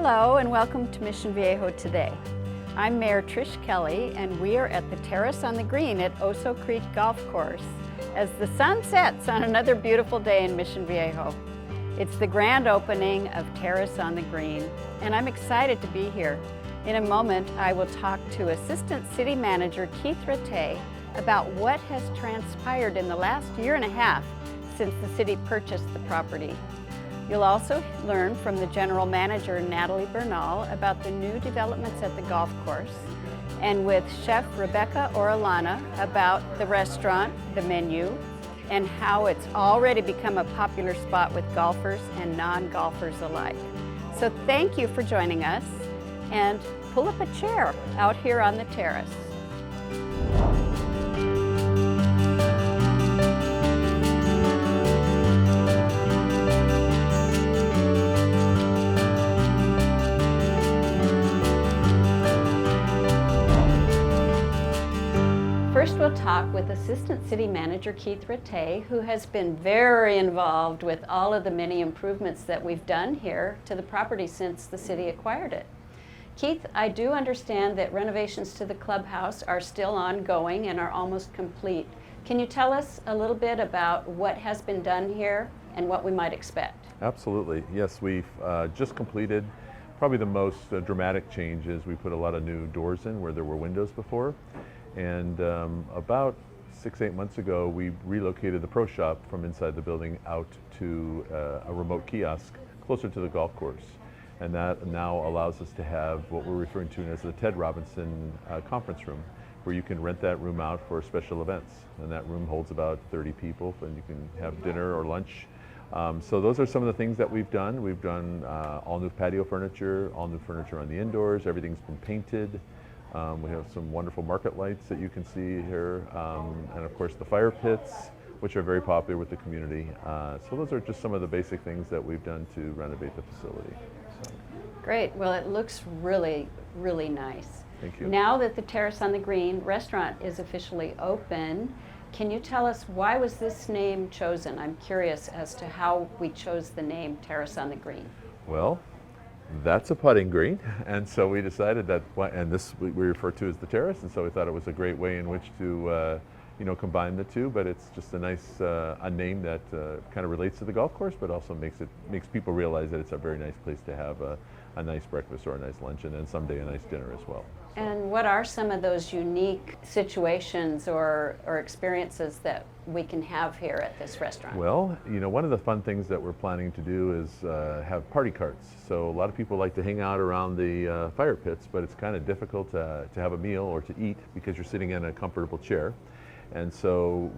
Hello and welcome to Mission Viejo today. I'm Mayor Trish Kelley and we are at the Terrace on the Green at Oso Creek Golf Course as the sun sets on another beautiful day in Mission Viejo. It's the grand opening of Terrace on the Green and I'm excited to be here. In a moment I will talk to Assistant City Manager Keith Rattay about what has transpired in the last year and a half since the city purchased the property. You'll also learn from the General Manager, Natalie Bernal, about the new developments at the golf course, and with Chef Rebecca Orellana about the restaurant, the menu, and how it's already become a popular spot with golfers and non-golfers alike. So thank you for joining us, and pull up a chair out here on the terrace. First, we'll talk with Assistant City Manager Keith Rattay, who has been very involved with all of the many improvements that we've done here to the property since the city acquired it. Keith, I do understand that renovations to the clubhouse are still ongoing and are almost complete. Can you tell us a little bit about what has been done here and what we might expect? Absolutely. Yes, we've just completed probably the most dramatic changes. We put a lot of new doors in where there were windows before. And about 6-8 months ago, we relocated the pro shop from inside the building out to a remote kiosk closer to the golf course. And that now allows us to have what we're referring to as the Ted Robinson conference room, where you can rent that room out for special events. And that room holds about 30 people, and you can have dinner or lunch. So those are some of the things that we've done. We've done all new patio furniture, all new furniture on the indoors. Everything's been painted. We have some wonderful market lights that you can see here, and of course the fire pits, which are very popular with the community. So those are just some of the basic things that we've done to renovate the facility. So. Great. Well, it looks really, really nice. Thank you. Now that the Terrace on the Green restaurant is officially open, can you tell us why was this name chosen? I'm curious as to how we chose the name Terrace on the Green. Well, that's a putting green, and so we decided that, and this we refer to as the Terrace, and so we thought it was a great way in which to combine the two. But it's just a nice a name that kind of relates to the golf course, but also makes people realize that it's a very nice place to have a nice breakfast or a nice lunch, and then someday a nice dinner as well. And what are some of those unique situations or experiences that we can have here at this restaurant? Well, one of the fun things that we're planning to do is have party carts. So a lot of people like to hang out around the fire pits, but it's kind of difficult to have a meal or to eat because you're sitting in a comfortable chair. And so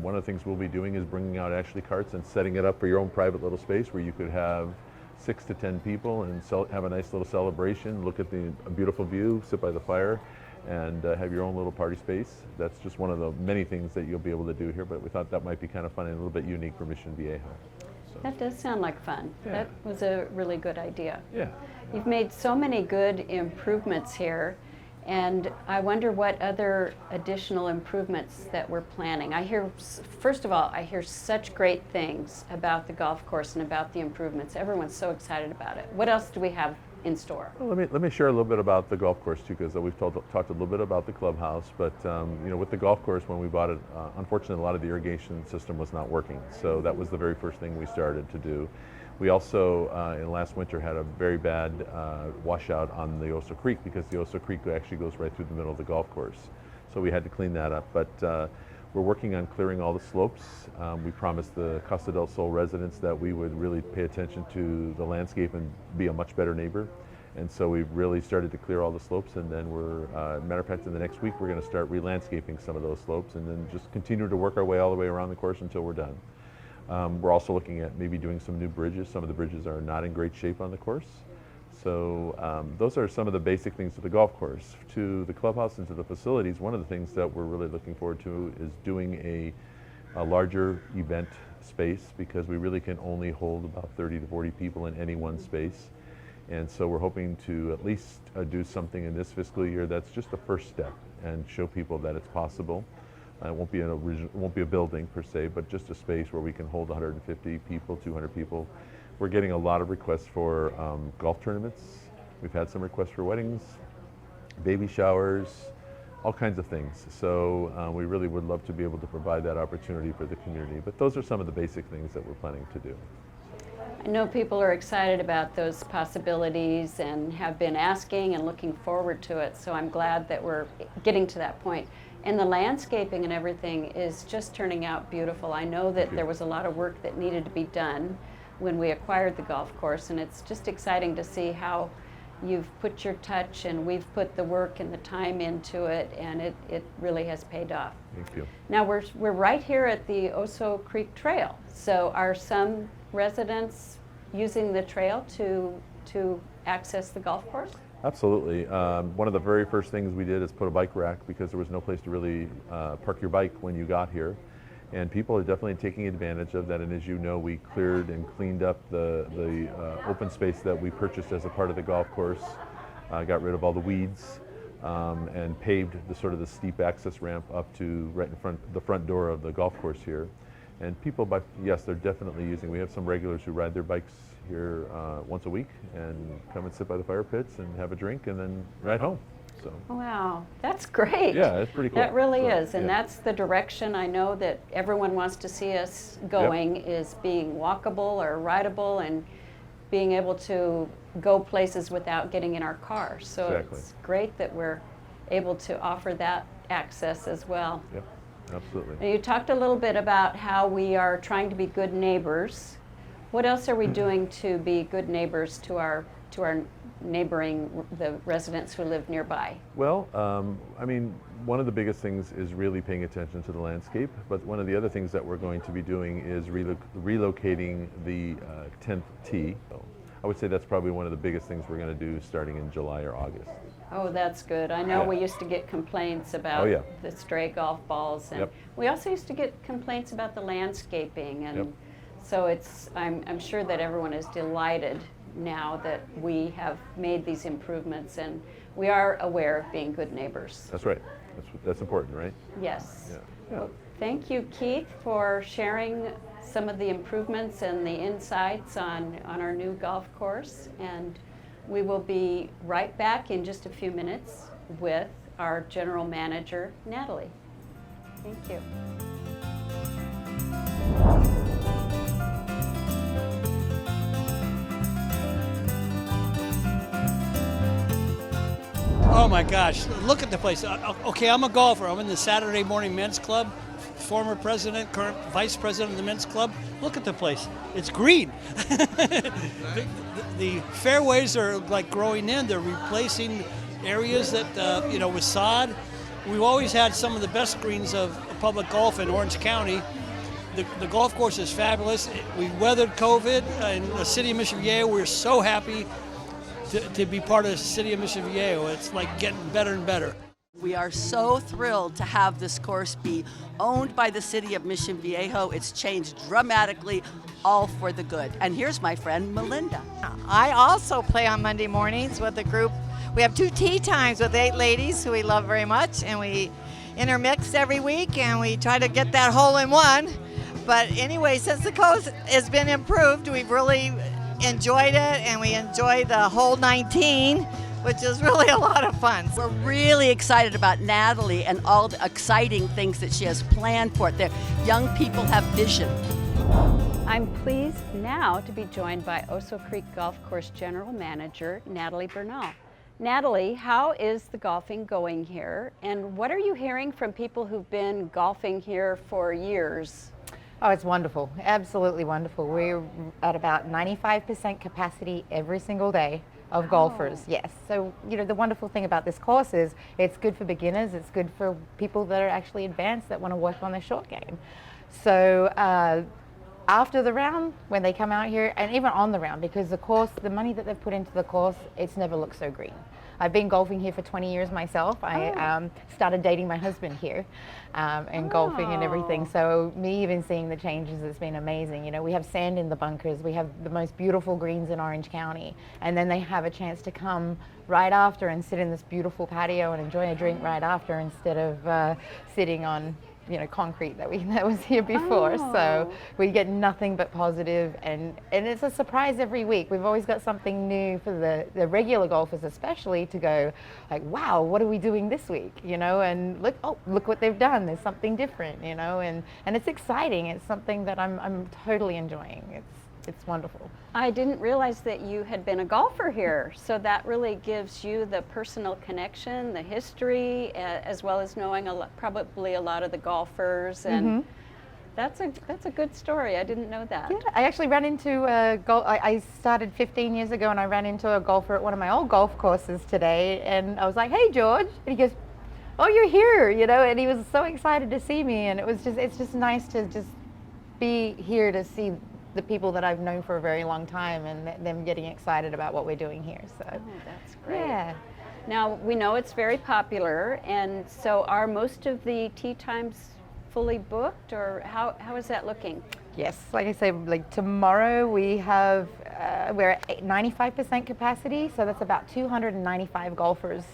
one of the things we'll be doing is bringing out actually carts and setting it up for your own private little space where you could have 6 to 10 people and have a nice little celebration, look at the beautiful view, sit by the fire, and have your own little party space. That's just one of the many things that you'll be able to do here, but we thought that might be kind of fun and a little bit unique for Mission Viejo. So. That does sound like fun. Yeah. That was a really good idea. Yeah. You've made so many good improvements here, and I wonder what other additional improvements that we're planning. First of all, I hear such great things about the golf course and about the improvements. Everyone's so excited about it. What else do we have in store? Well, let me share a little bit about the golf course too, because we've talked a little bit about the clubhouse. But with the golf course, when we bought it, unfortunately, a lot of the irrigation system was not working. So that was the very first thing we started to do. We also, in last winter, had a very bad washout on the Oso Creek because the Oso Creek actually goes right through the middle of the golf course. So we had to clean that up. But we're working on clearing all the slopes. We promised the Costa del Sol residents that we would really pay attention to the landscape and be a much better neighbor. And so we've really started to clear all the slopes, and then matter of fact, in the next week, we're going to start re-landscaping some of those slopes and then just continue to work our way all the way around the course until we're done. We're also looking at maybe doing some new bridges. Some of the bridges are not in great shape on the course. So those are some of the basic things to the golf course. To the clubhouse and to the facilities, one of the things that we're really looking forward to is doing a larger event space, because we really can only hold about 30 to 40 people in any one space. And so we're hoping to at least do something in this fiscal year that's just the first step and show people that it's possible. It won't be a building per se, but just a space where we can hold 150 people, 200 people. We're getting a lot of requests for golf tournaments We've had some requests for weddings, baby showers, all kinds of things. So we really would love to be able to provide that opportunity for the community. But those are some of the basic things that we're planning to do. I know people are excited about those possibilities and have been asking and looking forward to it, so I'm glad that we're getting to that point. And the landscaping and everything is just turning out beautiful. I know that there was a lot of work that needed to be done when we acquired the golf course, and it's just exciting to see how you've put your touch and we've put the work and the time into it, and it really has paid off. Thank you. Now we're right here at the Oso Creek Trail, so are some residents using the trail to access the golf course? Absolutely. One of the very first things we did is put a bike rack because there was no place to really park your bike when you got here. And people are definitely taking advantage of that. And as you know, we cleared and cleaned up the open space that we purchased as a part of the golf course, got rid of all the weeds, and paved the sort of the steep access ramp up to right in front, the front door of the golf course here. And people, yes, they're definitely using. We have some regulars who ride their bikes here once a week and come and sit by the fire pits and have a drink and then ride home. So. Wow, that's great. Yeah, it's pretty cool. That really So, is, and yeah. that's the direction I know that everyone wants to see us going, is being walkable or rideable and being able to go places without getting in our car. So Exactly. It's great that we're able to offer that access as well. Yep, absolutely. And you talked a little bit about how we are trying to be good neighbors. What else are we doing to be good neighbors to our neighboring, the residents who live nearby? Well, I mean, one of the biggest things is really paying attention to the landscape, but one of the other things that we're going to be doing is relocating the 10th tee. So I would say that's probably one of the biggest things we're going to do starting in July or August. Oh, that's good. I know Yeah. we used to get complaints about yeah. the stray golf balls, and Yep. we also used to get complaints about the landscaping, and Yep. so I'm sure that everyone is delighted now that we have made these improvements, and we are aware of being good neighbors. That's right. That's important, right? Yes. Yeah. Well, thank you, Keith, for sharing some of the improvements and the insights on our new golf course. And we will be right back in just a few minutes with our general manager, Natalie. Thank you. Oh my gosh, look at the place. Okay, I'm a golfer. I'm in the Saturday Morning Men's Club, former president, current vice president of the men's club. Look at the place. It's green. the fairways are like growing in. They're replacing areas that, with sod. We've always had some of the best greens of public golf in Orange County. The golf course is fabulous. We weathered COVID in the city of Mission Viejo. We're so happy to be part of the city of Mission Viejo. It's like getting better and better. We are so thrilled to have this course be owned by the city of Mission Viejo. It's changed dramatically, all for the good. And here's my friend Melinda. I also play on Monday mornings with a group. We have 2 tea times with 8 ladies who we love very much, and we intermix every week, and we try to get that hole in one. But anyway, since the course has been improved, we've really enjoyed it, and we enjoy the hole 19, which is really a lot of fun. We're really excited about Natalie and all the exciting things that she has planned for it. The young people have vision. I'm pleased now to be joined by Oso Creek Golf Course General Manager, Natalie Bernal. Natalie, how is the golfing going here, and what are you hearing from people who've been golfing here for years? Oh, it's wonderful. Absolutely wonderful. We're at about 95% capacity every single day of golfers. Yes. So, the wonderful thing about this course is it's good for beginners. It's good for people that are actually advanced that want to work on their short game. So, after the round, when they come out here, and even on the round, because the course, the money that they've put into the course, it's never looked so green. I've been golfing here for 20 years myself. I started dating my husband here and golfing and everything. So me even seeing the changes, it's been amazing. We have sand in the bunkers. We have the most beautiful greens in Orange County. And then they have a chance to come right after and sit in this beautiful patio and enjoy a drink right after instead of sitting on concrete that was here before. So we get nothing but positive, and it's a surprise every week. We've always got something new for the regular golfers, especially, to go like, wow, what are we doing this week? And look what they've done. There's something different, and it's exciting. It's something that I'm totally enjoying. It's wonderful. I didn't realize that you had been a golfer here, so that really gives you the personal connection, the history, as well as knowing probably a lot of the golfers, and that's a good story. I didn't know that. Yeah, I actually ran into a golf. I started 15 years ago, and I ran into a golfer at one of my old golf courses today, and I was like, "Hey, George," and he goes, "Oh, you're here," and he was so excited to see me, and it's just nice to just be here to see the people that I've known for a very long time, and them getting excited about what we're doing here. So that's great. Yeah. Now, we know it's very popular, and so are most of the tee times fully booked, or how is that looking? Yes, like I say, like tomorrow we have, we're at 95% capacity, so that's about 295 golfers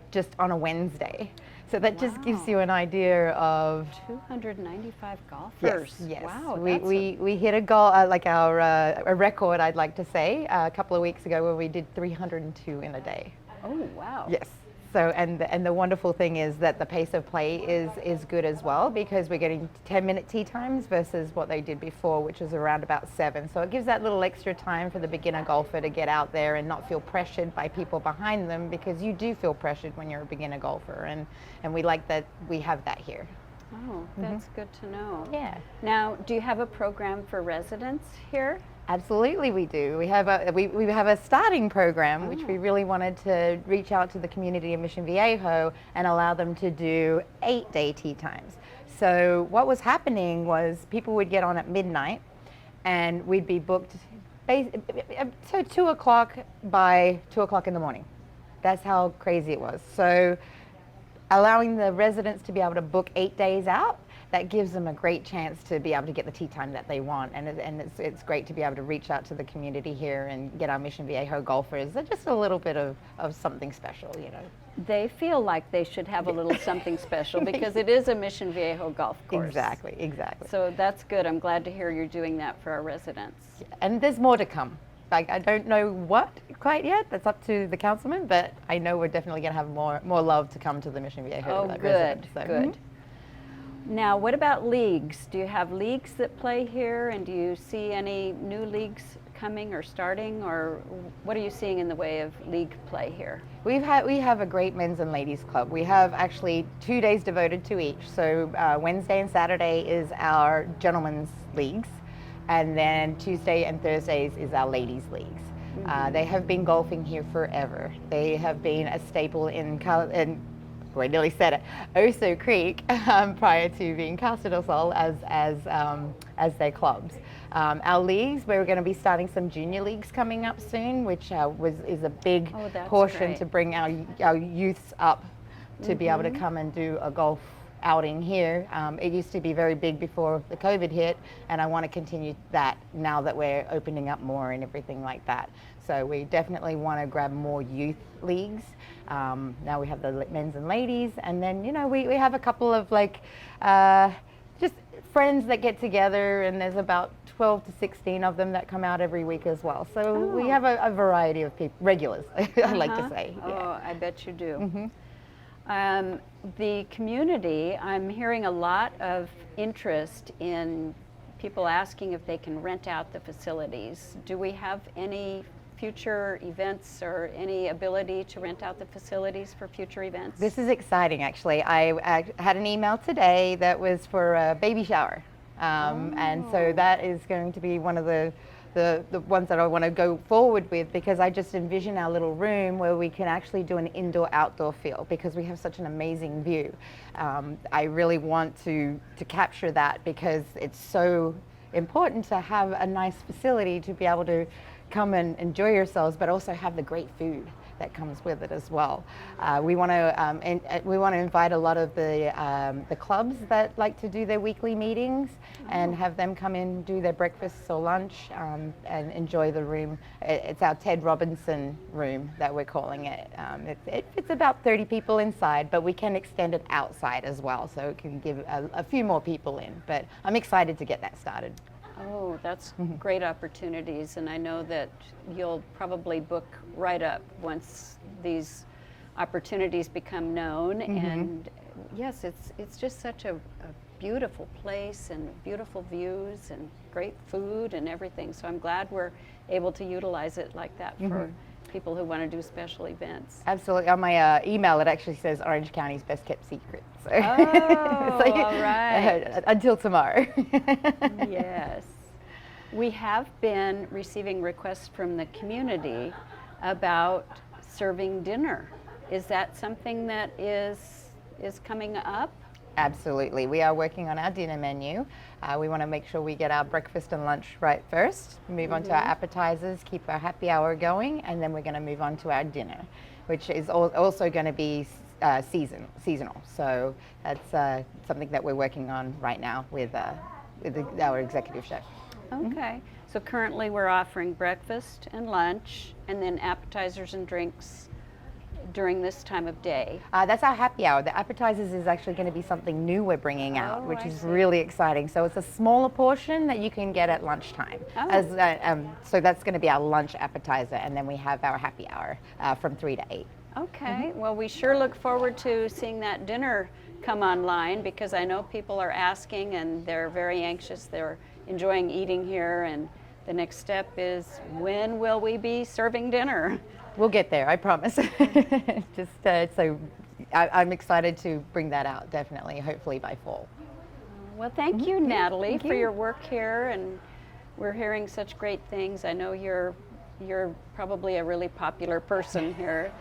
just on a Wednesday. So that just gives you an idea of 295 golfers. Yes. Wow. We hit a goal, like a record, I'd like to say, a couple of weeks ago, where we did 302 in a day. Oh, wow. Yes. So and the wonderful thing is that the pace of play is good as well, because we're getting 10-minute tee times versus what they did before, which is around about 7. So it gives that little extra time for the beginner golfer to get out there and not feel pressured by people behind them, because you do feel pressured when you're a beginner golfer, and we like that we have that here. Oh, that's good to know. Yeah. Now, do you have a program for residents here? Absolutely, we do. We have a starting program, which we really wanted to reach out to the community of Mission Viejo and allow them to do 8-day tee times. So what was happening was people would get on at midnight, and we'd be booked so 2 o'clock by 2 o'clock in the morning. That's how crazy it was. So allowing the residents to be able to book 8 days out, that gives them a great chance to be able to get the tee time that they want, and it's great to be able to reach out to the community here and get our Mission Viejo golfers just a little bit of something special, They feel like they should have a little something special, because it is a Mission Viejo golf course. Exactly. So that's good. I'm glad to hear you're doing that for our residents. And there's more to come. Like, I don't know what quite yet. That's up to the councilman, but I know we're definitely going to have more love to come to the Mission Viejo. Oh, good, good. Now, what about leagues? Do you have leagues that play here, and do you see any new leagues coming or starting, or what are you seeing in the way of league play here? We have a great men's and ladies club. We have actually 2 days devoted to each. So Wednesday and Saturday is our gentlemen's leagues, and then Tuesday and Thursdays is our ladies leagues. They have been golfing here forever. They have been a staple in I nearly said it, Oso Creek, prior to being Casa del Sol as their clubs. Our leagues, we're going to be starting some junior leagues coming up soon, which is a big portion to bring our youths up to be able to come and do a golf outing here. It used to be very big before the COVID hit, and I want to continue that now that we're opening up more and everything like that. So we definitely want to grab more youth leagues. Now we have the men's and ladies, and then we have a couple of just friends that get together, and there's about 12 to 16 of them that come out every week as well. So we have a variety of people, regulars, I like to say. Oh, I bet you do. The community, I'm hearing a lot of interest in people asking if they can rent out the facilities. Do we have any future events or any ability to rent out the facilities for future events? This is exciting, actually. I had an email today that was for a baby shower. And so that is going to be one of the ones that I want to go forward with, because I just envision our little room where we can actually do an indoor-outdoor feel, because we have such an amazing view. I really want to capture that, because it's so important to have a nice facility to be able to come and enjoy yourselves, but also have the great food, that comes with it as well. We want to invite a lot of the clubs that like to do their weekly meetings and have them come in, do their breakfasts or lunch, and enjoy the room. It's our Ted Robinson room that we're calling it. It fits about 30 people inside, but we can extend it outside as well, so it can give a few more people in. But I'm excited to get that started. Oh, that's great opportunities, and I know that you'll probably book right up once these opportunities become known. And yes, it's just such a beautiful place and beautiful views and great food and everything. So I'm glad we're able to utilize it like that for people who want to do special events. Absolutely. On my email, it actually says Orange County's best kept secret. So, Oh, all right. Until tomorrow. Yes. We have been receiving requests from the community about serving dinner. Is that something that is coming up? Absolutely. We are working on our dinner menu. We want to make sure we get our breakfast and lunch right first, move on to our appetizers, keep our happy hour going, and then we're going to move on to our dinner, which is also going to be seasonal. So that's something that we're working on right now with our executive chef. Okay. So currently we're offering breakfast and lunch and then appetizers and drinks during this time of day. That's our happy hour. The appetizers is actually going to be something new we're bringing out, which is really exciting. So it's a smaller portion that you can get at lunchtime. So that's going to be our lunch appetizer, and then we have our happy hour from 3 to 8. Okay. Well, we sure look forward to seeing that dinner come online, because I know people are asking and they're very anxious. They're enjoying eating here, and the next step is, when will we be serving dinner? We'll get there, I promise. So I'm excited to bring that out, definitely, hopefully by fall. Well, thank you, Natalie, for your work here, and we're hearing such great things. I know you're probably a really popular person here.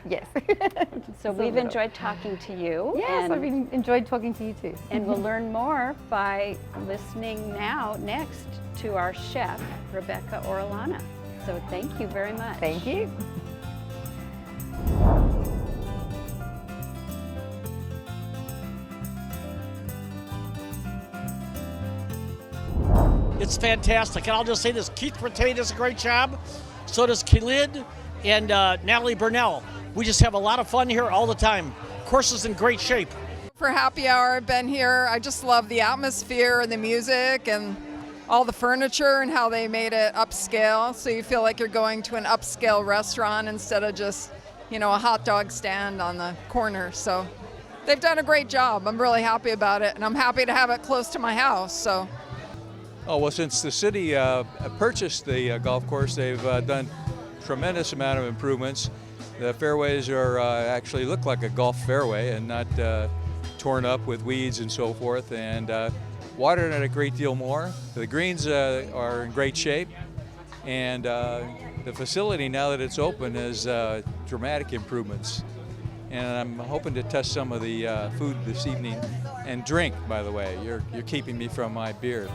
Yes. So we've enjoyed talking to you. Yes, I've enjoyed talking to you too. And we'll learn more by listening next to our chef, Rebecca Orellana. So thank you very much. Thank you. It's fantastic, and I'll just say this: Keith Rattay does a great job. So does Kelley and Natalie Bernal. We just have a lot of fun here all the time. Course is in great shape. For happy hour, I've been here. I just love the atmosphere and the music and all the furniture and how they made it upscale, so you feel like you're going to an upscale restaurant instead of just, a hot dog stand on the corner. So they've done a great job. I'm really happy about it, and I'm happy to have it close to my house. So. Oh, well, since the city purchased the golf course, they've done tremendous amount of improvements. The fairways are actually look like a golf fairway and not torn up with weeds and so forth, and watered it a great deal more. The greens are in great shape, and the facility, now that it's open, has dramatic improvements. And I'm hoping to test some of the food this evening, and drink, by the way. You're keeping me from my beer.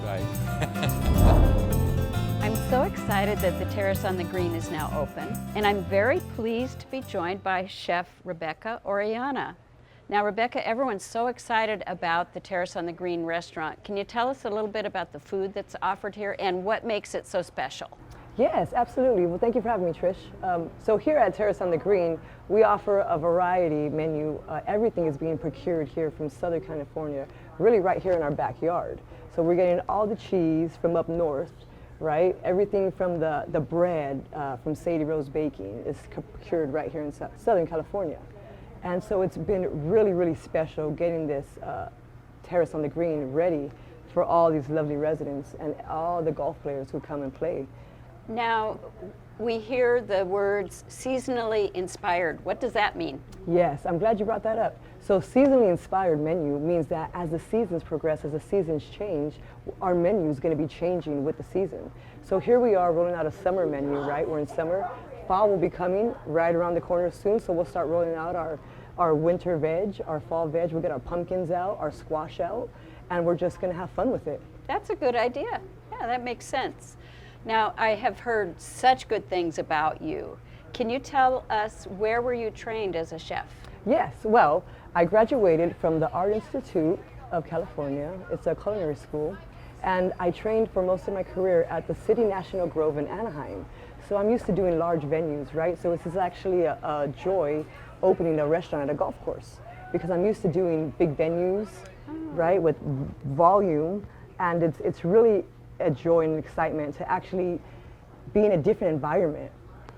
I'm so excited that the Terrace on the Green is now open, and I'm very pleased to be joined by Chef Rebecca Orellana. Now, Rebecca, everyone's so excited about the Terrace on the Green restaurant. Can you tell us a little bit about the food that's offered here and what makes it so special? Yes, absolutely. Well, thank you for having me, Trish. So here at Terrace on the Green, we offer a variety menu. Everything is being procured here from Southern California, really right here in our backyard. So we're getting all the cheese from up north, right? Everything from the bread from Sadie Rose Baking is procured right here in Southern California. And so it's been really, really special getting this Terrace on the Green ready for all these lovely residents and all the golf players who come and play. Now, we hear the words seasonally inspired. What does that mean? Yes, I'm glad you brought that up. So seasonally inspired menu means that as the seasons progress, as the seasons change, our menu is going to be changing with the season. So here we are rolling out a summer menu, right? We're in summer. Fall will be coming right around the corner soon, so we'll start rolling out our winter veg, our fall veg. We'll get our pumpkins out, our squash out, and we're just going to have fun with it. That's a good idea. Yeah, that makes sense. Now, I have heard such good things about you. Can you tell us where were you trained as a chef? Yes, well, I graduated from the Art Institute of California. It's a culinary school. And I trained for most of my career at the City National Grove in Anaheim. So I'm used to doing large venues, right? So this is actually a joy opening a restaurant at a golf course, because I'm used to doing big venues, right, with volume. And it's really a joy and excitement to actually be in a different environment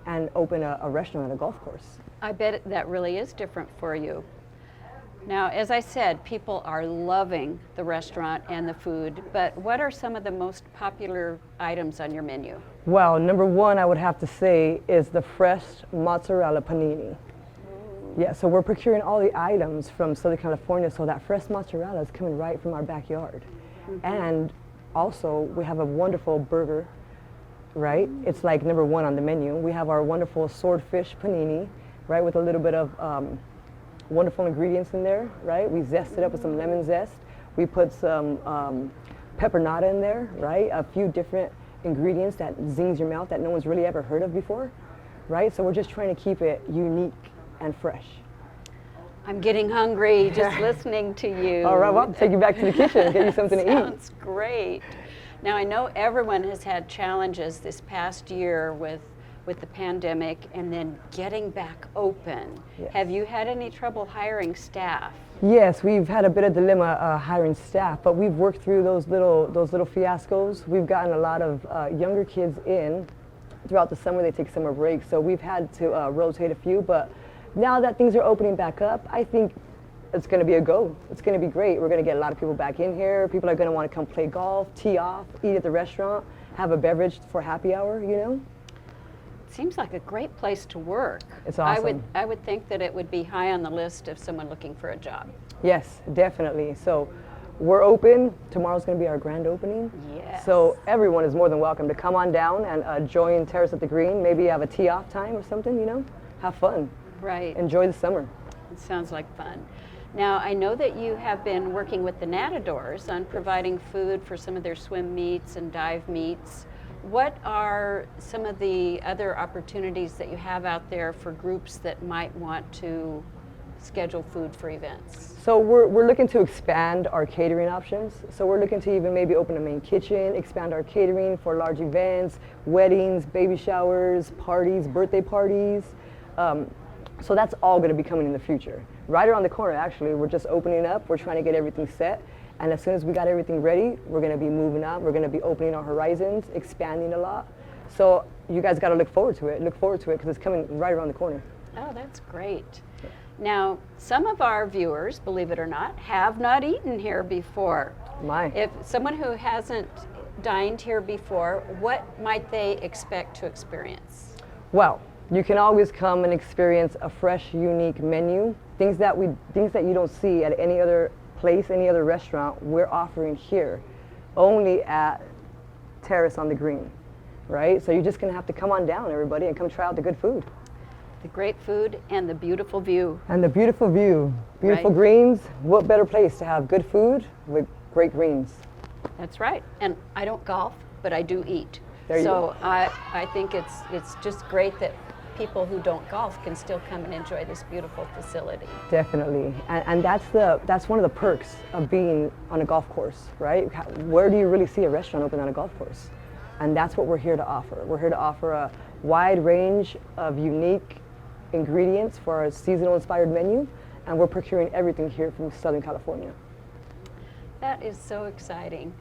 and open a restaurant at a golf course. I bet that really is different for you. Now, as I said, people are loving the restaurant and the food, but what are some of the most popular items on your menu? Well, number one, I would have to say, is the fresh mozzarella panini. Yeah, so we're procuring all the items from Southern California, so that fresh mozzarella is coming right from our backyard. And also, we have a wonderful burger, right? It's like number one on the menu. We have our wonderful swordfish panini, right, with a little bit of wonderful ingredients in there, right? We zest it up with some lemon zest. We put some pepperoni in there, right? A few different ingredients that zings your mouth that no one's really ever heard of before, right? So we're just trying to keep it unique and fresh. I'm getting hungry just listening to you. All right, well, I'll take you back to the kitchen and get you something to eat. Sounds great. Now, I know everyone has had challenges this past year with the pandemic and then getting back open. Yes. Have you had any trouble hiring staff? Yes, we've had a bit of dilemma hiring staff, but we've worked through those little fiascos. We've gotten a lot of younger kids in throughout the summer. They take summer breaks, so we've had to rotate a few, but now that things are opening back up, I think it's going to be a go. It's going to be great. We're going to get a lot of people back in here. People are going to want to come play golf, tee off, eat at the restaurant, have a beverage for happy hour, you know? Seems like a great place to work. It's awesome. I would think that it would be high on the list of someone looking for a job. Yes, definitely. So we're open. Tomorrow's going to be our grand opening. Yes. So everyone is more than welcome to come on down and join Terrace at the Green. Maybe have a tee off time or something, you know? Have fun. Right. Enjoy the summer. It sounds like fun. Now, I know that you have been working with the Natadors on providing food for some of their swim meets and dive meets. What are some of the other opportunities that you have out there for groups that might want to schedule food for events? So we're looking to expand our catering options. So we're looking to even maybe open a main kitchen, expand our catering for large events, weddings, baby showers, parties, birthday parties. So that's all going to be coming in the future. Right around the corner, actually, we're just opening up. We're trying to get everything set. And as soon as we got everything ready, we're going to be moving up. We're going to be opening our horizons, expanding a lot. So you guys got to look forward to it. Look forward to it because it's coming right around the corner. Oh, that's great. Now, some of our viewers, believe it or not, have not eaten here before. My. If someone who hasn't dined here before, what might they expect to experience? Well, you can always come and experience a fresh, unique menu. Things that you don't see at any other place, any other restaurant, we're offering here, only at Terrace on the Green, right? So you're just gonna have to come on down, everybody, and come try out the good food. The great food and the beautiful view. And the beautiful view. Beautiful Right. greens. What better place to have good food with great greens? That's right. And I don't golf, but I do eat. There you so I think it's just great that people who don't golf can still come and enjoy this beautiful facility. Definitely, and that's one of the perks of being on a golf course, right? Where do you really see a restaurant open on a golf course? And that's what we're here to offer. We're here to offer a wide range of unique ingredients for our seasonal inspired menu, and we're procuring everything here from Southern California. That is so exciting.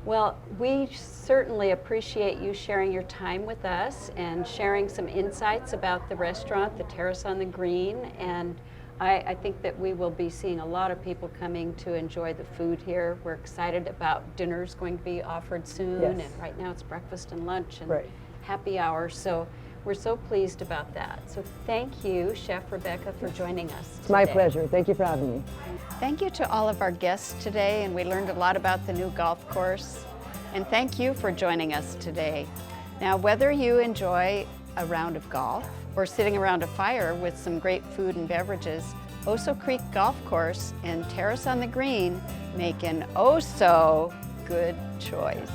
Well, we certainly appreciate you sharing your time with us and sharing some insights about the restaurant, the Terrace on the Green, and I think that we will be seeing a lot of people coming to enjoy the food here. We're excited about dinner's going to be offered soon, Yes. and right now it's breakfast and lunch and Right. happy hour, so we're so pleased about that. So thank you, Chef Rebecca, for joining us It's my today. pleasure. Thank you for having me. Thank you to all of our guests today, and we learned a lot about the new golf course. And thank you for joining us today. Now, whether you enjoy a round of golf or sitting around a fire with some great food and beverages, Oso Creek Golf Course and Terrace on the Green make an oh-so good choice.